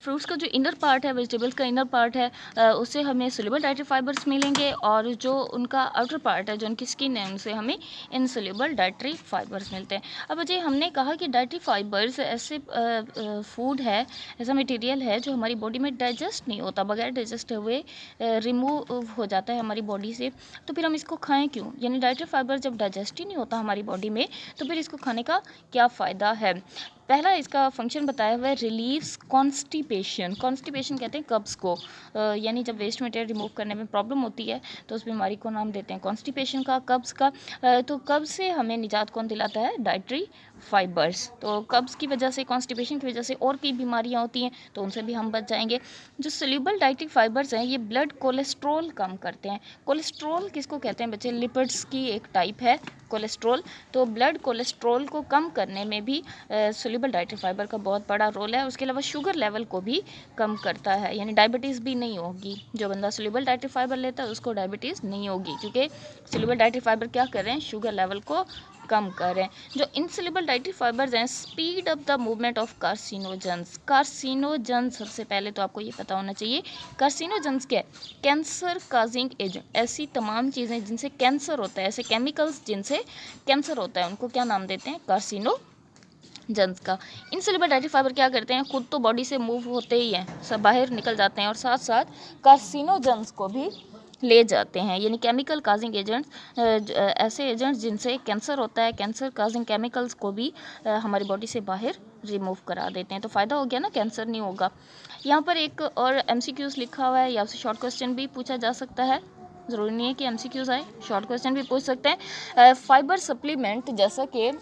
Fruits का जो inner part है, वेजिटेबल्स का इनर पार्ट है, उससे हमें सोल्यूबल डाइटरी फाइबर्स मिलेंगे, और जो उनका आउटर पार्ट है, जो उनकी स्किन है, उनसे हमें इनसोल्यूबल डाइटरी फाइबर्स मिलते हैं। अब अजय हमने कहा कि डाइटरी फाइबर्स ऐसे फूड है, ऐसा मटेरियल है जो हमारी बॉडी में डाइजेस्ट नहीं होता, बगैर डाइजेस्ट हुए रिमूव हो जाता है हमारी बॉडी से। तो फिर हम इसको खाएँ क्यों? यानी डाइटरी फाइबर जब डाइजेस्ट ही नहीं होता हमारी बॉडी में, तो फिर इसको खाने का क्या फ़ायदा है? पहला इसका फंक्शन बताया हुआ है रिलीव्स कॉन्स्टिपेशन। कॉन्स्टिपेशन कहते हैं कब्ज़ को, यानी जब वेस्ट मटेरियल रिमूव करने में प्रॉब्लम होती है तो उस बीमारी को नाम देते हैं कॉन्स्टिपेशन का, कब्ज़ का। तो कब्ज़ से हमें निजात कौन दिलाता है? Dietary fibres. तो कब्ज़ की वजह से, कॉन्स्टिपेशन की वजह से और कई बीमारियां होती हैं, तो उनसे भी हम बच जाएंगे। जो सोल्यूबल डाइटरी फाइबर्स हैं, ये ब्लड कोलेस्ट्रॉल कम करते हैं। कोलेस्ट्रॉल किसको कहते हैं बच्चे? लिपिड्स की एक टाइप है कोलेस्ट्रॉल। तो ब्लड कोलेस्ट्रॉल को कम करने में भी सोल्यूबल डाइटरी फाइबर का बहुत बड़ा रोल है। उसके अलावा शुगर लेवल को भी कम करता है, यानी डायबिटीज़ भी नहीं होगी। जो बंदा सोल्यूबल डाइटरी फाइबर लेता है उसको डायबिटीज़ नहीं होगी, क्योंकि सोल्यूबल डाइटरी फाइबर क्या कर रहे हैं? शुगर लेवल को कम कर रहे हैं। जो इनसोल्यूबल डाइटरी फाइबर्स हैं, speed up the movement of carcinogens. Carcinogens सबसे पहले तो आपको ये पता होना चाहिए, कार्सिनोजेंस क्या है? Cancer causing agent. ऐसी तमाम चीज़ें जिनसे कैंसर होता है, ऐसे केमिकल्स जिनसे कैंसर होता है, उनको क्या नाम देते हैं? कार्सिनोजेंस का। इनसोल्यूबल डाइटरी फाइबर क्या करते हैं? खुद तो बॉडी से मूव होते ही हैं, सब बाहर निकल जाते हैं, और साथ साथ कार्सिनोजेंस को भी ले जाते हैं, यानी केमिकल काजिंग एजेंट्स, ऐसे एजेंट्स जिनसे कैंसर होता है, कैंसर काजिंग केमिकल्स को भी हमारी बॉडी से बाहर रिमूव करा देते हैं। तो फ़ायदा हो गया ना, कैंसर नहीं होगा। यहाँ पर एक और MCQs लिखा हुआ है, या आपसे शॉर्ट क्वेश्चन भी पूछा जा सकता है, ज़रूरी नहीं है कि MCQs आए, शॉर्ट क्वेश्चन भी पूछ सकते हैं। फाइबर सप्लीमेंट जैसा कि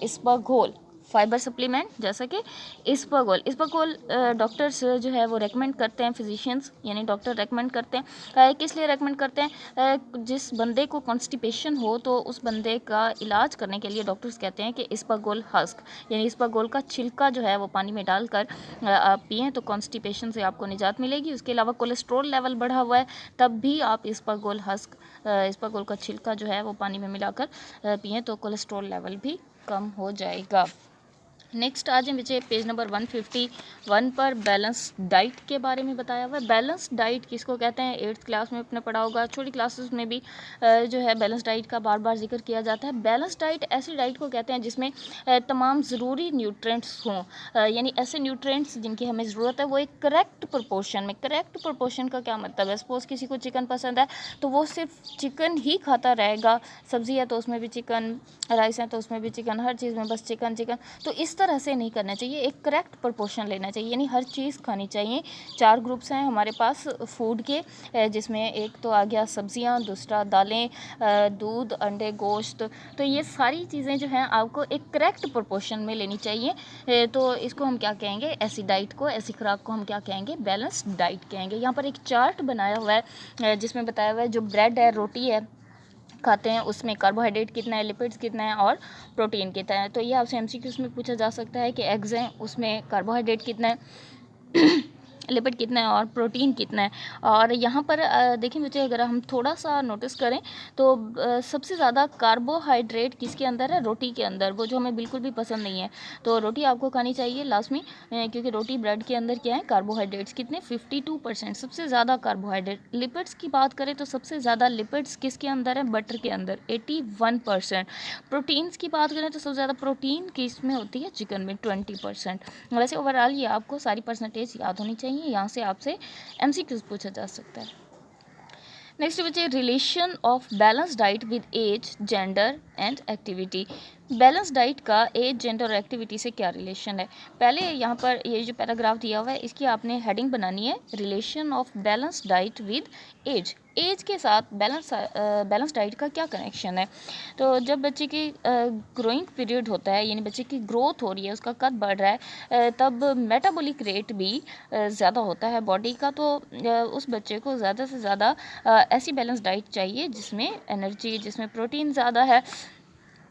इसबगोल, फाइबर सप्लीमेंट जैसा कि इसबगोल डॉक्टर्स जो है वो रेकमेंड करते हैं, फिजिशियंस यानी डॉक्टर रेकमेंड करते हैं। किस लिए रेकमेंड करते हैं? जिस बंदे को कॉन्स्टिपेशन हो, तो उस बंदे का इलाज करने के लिए डॉक्टर्स कहते हैं कि इसबगोल हस्क, यानी इसबगोल का छिलका जो है वो पानी में डालकर आप पिएँ, तो कॉन्स्टिपेशन से आपको निजात मिलेगी। उसके अलावा कोलेस्ट्रॉल लेवल बढ़ा हुआ है, तब भी आप इसबगोल हस्क, इसबगोल का छिलका जो है वो पानी में मिलाकर पिएँ, तो कोलेस्ट्रॉल लेवल भी कम हो जाएगा। नेक्स्ट आज बच्चे पेज नंबर 151 पर बैलेंस डाइट के बारे में बताया हुआ है। बैलेंस डाइट किसको कहते हैं? 8th क्लास में आपने पढ़ा होगा, छोटी क्लासेस में भी जो है बैलेंस डाइट का बार बार जिक्र किया जाता है। बैलेंस डाइट ऐसी डाइट को कहते हैं जिसमें तमाम ज़रूरी न्यूट्रेंट्स हों, यानी ऐसे न्यूट्रेंट्स जिनकी हमें ज़रूरत है वो एक करेक्ट प्रोपोर्शन में। करेक्ट प्रोपोर्शन का क्या मतलब है? सपोज़ किसी को चिकन पसंद है तो वो सिर्फ चिकन ही खाता रहेगा, सब्ज़ी है तो उसमें भी चिकन, राइस है तो उसमें भी चिकन, हर चीज़ में बस चिकन चिकन। तो इस तरह से नहीं करना चाहिए, एक करेक्ट प्रोपोर्शन लेना चाहिए, यानी हर चीज़ खानी चाहिए। 4 ग्रुप्स हैं हमारे पास फूड के, जिसमें एक तो आ गया सब्जियां, दूसरा दालें, दूध, अंडे, गोश्त। तो ये सारी चीज़ें जो हैं आपको एक करेक्ट प्रोपोर्शन में लेनी चाहिए। तो इसको हम क्या कहेंगे? ऐसी डाइट को, ऐसी खुराक को हम क्या कहेंगे? बैलेंस डाइट कहेंगे। यहाँ पर एक चार्ट बनाया हुआ है जिसमें बताया हुआ है जो ब्रेड है, रोटी है खाते हैं, उसमें कार्बोहाइड्रेट कितना है, लिपिड्स कितना है और प्रोटीन कितना है। तो ये आपसे MCQs में पूछा जा सकता है कि एग्स हैं, उसमें कार्बोहाइड्रेट कितना है लिपिड कितना है और प्रोटीन कितना है। और यहाँ पर देखिए बच्चे, अगर हम थोड़ा सा नोटिस करें तो सबसे ज़्यादा कार्बोहाइड्रेट किसके अंदर है? रोटी के अंदर, वो जो हमें बिल्कुल भी पसंद नहीं है। तो रोटी आपको खानी चाहिए लाजमी, क्योंकि रोटी ब्रेड के अंदर क्या है? कार्बोहाइड्रेट्स कितने? 52%, सबसे ज़्यादा कार्बोहाइड्रेट। लिपिड्स की बात करें तो सबसे ज़्यादा लिपिड्स किसके अंदर है? बटर के अंदर, 81%। प्रोटीन्स की बात करें तो सबसे ज़्यादा प्रोटीन किस में होती है? चिकन में, 20%। वैसे ओवरऑल ये आपको सारी परसेंटेज याद होनी चाहिए, यहाँ से आपसे MCQs पूछा जा सकता है। नेक्स्ट बच्चे, relation of balance diet with age, gender and activity. Balance diet का एज, जेंडर और एक्टिविटी से क्या रिलेशन है? पहले यहाँ पर ये जो पैराग्राफ दिया हुआ है इसकी आपने हेडिंग बनानी है, relation of balance diet with age. Age के साथ बैलेंस डाइट का क्या कनेक्शन है? तो जब बच्चे की ग्रोइंग पीरियड होता है, यानी बच्चे की ग्रोथ हो रही है, उसका कद बढ़ रहा है, तब मेटाबॉलिक रेट भी ज़्यादा होता है बॉडी का। तो उस बच्चे को ज़्यादा से ज़्यादा ऐसी बैलेंस डाइट चाहिए जिसमें एनर्जी, जिसमें प्रोटीन ज़्यादा है,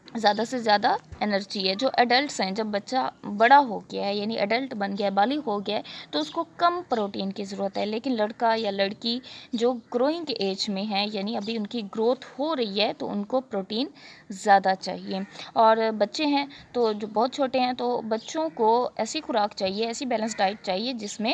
ज़्यादा से ज़्यादा एनर्जी है। जो एडल्ट्स हैं, जब बच्चा बड़ा हो गया है, यानी एडल्ट बन गया है, बालिग हो गया है, तो उसको कम प्रोटीन की ज़रूरत है। लेकिन लड़का या लड़की जो ग्रोइंग एज में है, यानी अभी उनकी ग्रोथ हो रही है, तो उनको प्रोटीन ज़्यादा चाहिए। और बच्चे हैं तो जो बहुत छोटे हैं, तो बच्चों को ऐसी खुराक चाहिए, ऐसी बैलेंस डाइट चाहिए जिसमें